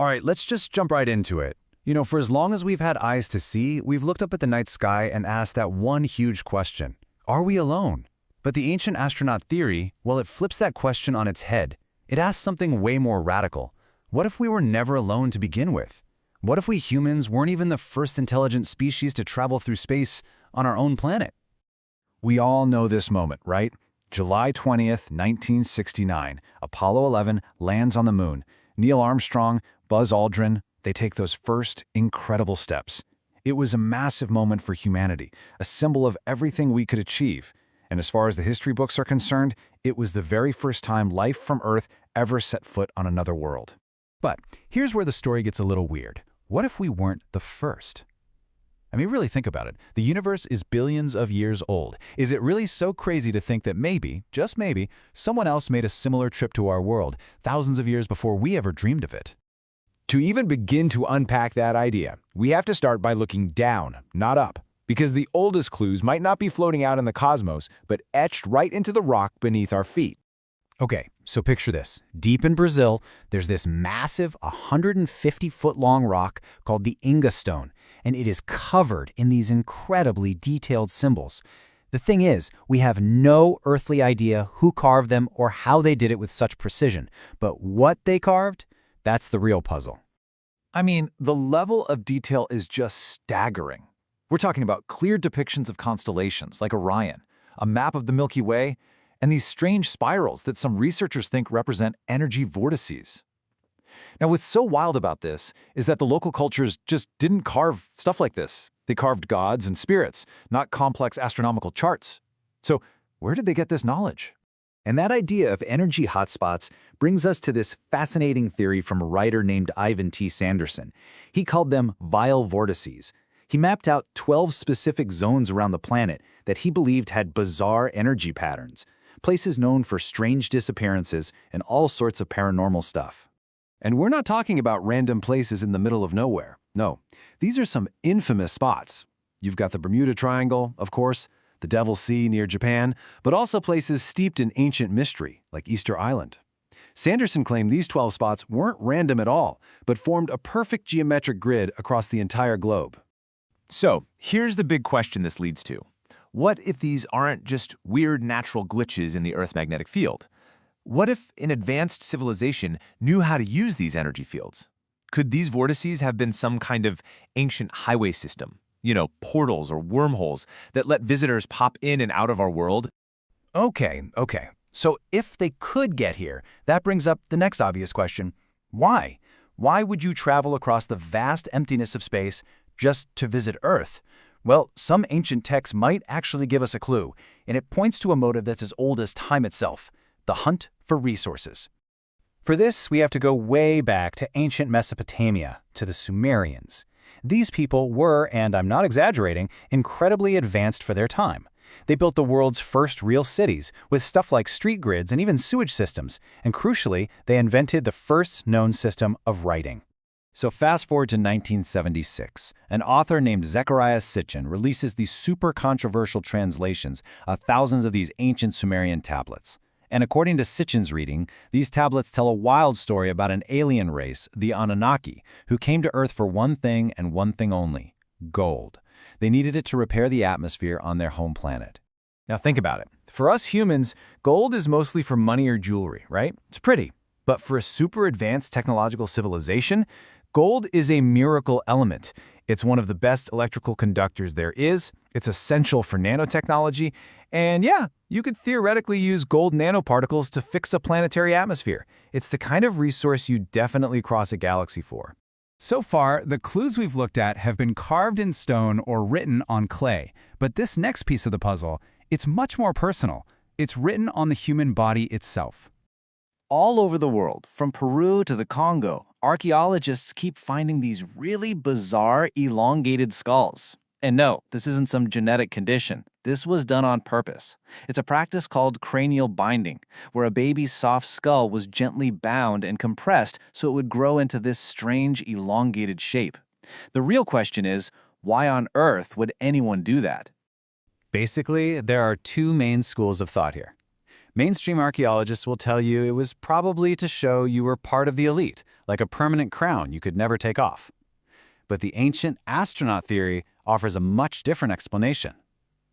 All right, let's just jump right into it. For as long as we've had eyes to see, we've looked up at the night sky and asked that one huge question. Are we alone? But the ancient astronaut theory, well, it flips that question on its head. It asks something way more radical. What if we were never alone to begin with? What if we humans weren't even the first intelligent species to travel through space on our own planet? We all know this moment, right? July 20th, 1969, Apollo 11 lands on the moon. Neil Armstrong, Buzz Aldrin, they take those first incredible steps. It was a massive moment for humanity, a symbol of everything we could achieve. And as far as the history books are concerned, it was the very first time life from Earth ever set foot on another world. But here's where the story gets a little weird. What if we weren't the first? I mean, really think about it. The universe is billions of years old. Is it really so crazy to think that maybe, just maybe, someone else made a similar trip to our world thousands of years before we ever dreamed of it? To even begin to unpack that idea, we have to start by looking down, not up, because the oldest clues might not be floating out in the cosmos, but etched right into the rock beneath our feet. Okay, so picture this. Deep in Brazil, there's this massive 150-foot-long rock called the Inga Stone, and it is covered in these incredibly detailed symbols. The thing is, we have no earthly idea who carved them or how they did it with such precision, but what they carved, that's the real puzzle. I mean, the level of detail is just staggering. We're talking about clear depictions of constellations like Orion, a map of the Milky Way, and these strange spirals that some researchers think represent energy vortices. Now, what's so wild about this is that the local cultures just didn't carve stuff like this. They carved gods and spirits, not complex astronomical charts. So, where did they get this knowledge? And that idea of energy hotspots brings us to this fascinating theory from a writer named Ivan T. Sanderson. He called them vile vortices. He mapped out 12 specific zones around the planet that he believed had bizarre energy patterns, places known for strange disappearances and all sorts of paranormal stuff. And we're not talking about random places in the middle of nowhere. No, these are some infamous spots. You've got the Bermuda Triangle, of course, the Devil's Sea near Japan, but also places steeped in ancient mystery, like Easter Island. Sanderson claimed these 12 spots weren't random at all, but formed a perfect geometric grid across the entire globe. So, here's the big question this leads to. What if these aren't just weird natural glitches in the Earth's magnetic field? What if an advanced civilization knew how to use these energy fields? Could these vortices have been some kind of ancient highway system? Portals or wormholes that let visitors pop in and out of our world? Okay. So if they could get here, that brings up the next obvious question. Why? Why would you travel across the vast emptiness of space just to visit Earth? Well, some ancient texts might actually give us a clue, and it points to a motive that's as old as time itself, the hunt for resources. For this, we have to go way back to ancient Mesopotamia, to the Sumerians. These people were, and I'm not exaggerating, incredibly advanced for their time. They built the world's first real cities, with stuff like street grids and even sewage systems, and crucially, they invented the first known system of writing. So fast forward to 1976, an author named Zecharia Sitchin releases these super controversial translations of thousands of these ancient Sumerian tablets. And according to Sitchin's reading, these tablets tell a wild story about an alien race, the Anunnaki, who came to Earth for one thing and one thing only: gold. They needed it to repair the atmosphere on their home planet. Now think about it. For us humans, gold is mostly for money or jewelry, right? It's pretty. But for a super advanced technological civilization, gold is a miracle element. It's one of the best electrical conductors there is. It's essential for nanotechnology. And yeah, you could theoretically use gold nanoparticles to fix a planetary atmosphere. It's the kind of resource you definitely cross a galaxy for. So far, the clues we've looked at have been carved in stone or written on clay. But this next piece of the puzzle, it's much more personal. It's written on the human body itself. All over the world, from Peru to the Congo, archaeologists keep finding these really bizarre, elongated skulls. And no, this isn't some genetic condition. This was done on purpose. It's a practice called cranial binding, where a baby's soft skull was gently bound and compressed so it would grow into this strange, elongated shape. The real question is, why on earth would anyone do that? Basically, there are two main schools of thought here. Mainstream archaeologists will tell you it was probably to show you were part of the elite, like a permanent crown you could never take off. But the ancient astronaut theory offers a much different explanation.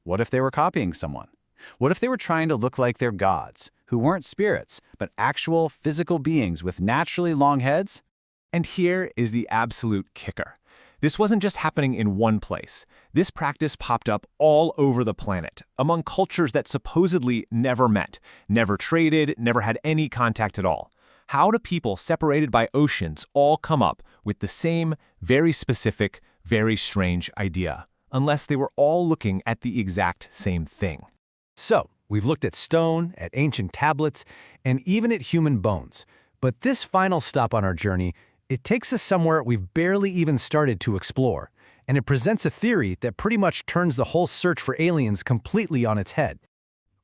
What if they were copying someone? What if they were trying to look like their gods, who weren't spirits, but actual physical beings with naturally long heads? And here is the absolute kicker. This wasn't just happening in one place. This practice popped up all over the planet, among cultures that supposedly never met, never traded, never had any contact at all. How do people separated by oceans all come up with the same, very specific, very strange idea, unless they were all looking at the exact same thing? So, we've looked at stone, at ancient tablets, and even at human bones. But this final stop on our journey, it takes us somewhere we've barely even started to explore, and it presents a theory that pretty much turns the whole search for aliens completely on its head.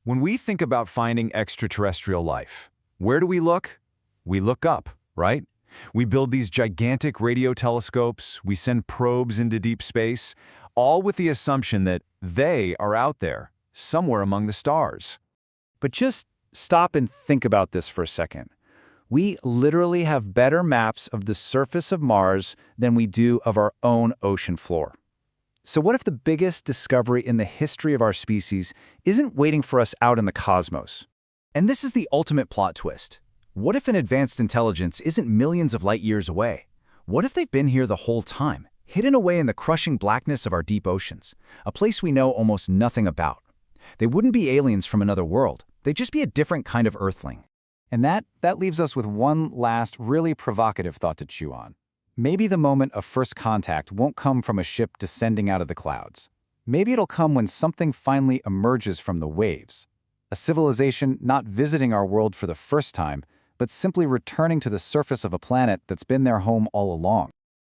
When we think about finding extraterrestrial life, where do we look? We look up, right? We build these gigantic radio telescopes, we send probes into deep space, all with the assumption that they are out there, somewhere among the stars. But just stop and think about this for a second. We literally have better maps of the surface of Mars than we do of our own ocean floor. So what if the biggest discovery in the history of our species isn't waiting for us out in the cosmos? And this is the ultimate plot twist. What if an advanced intelligence isn't millions of light years away? What if they've been here the whole time, hidden away in the crushing blackness of our deep oceans, a place we know almost nothing about? They wouldn't be aliens from another world. They'd just be a different kind of Earthling. And that leaves us with one last really provocative thought to chew on. Maybe the moment of first contact won't come from a ship descending out of the clouds. Maybe it'll come when something finally emerges from the waves. A civilization not visiting our world for the first time, but simply returning to the surface of a planet that's been their home all along.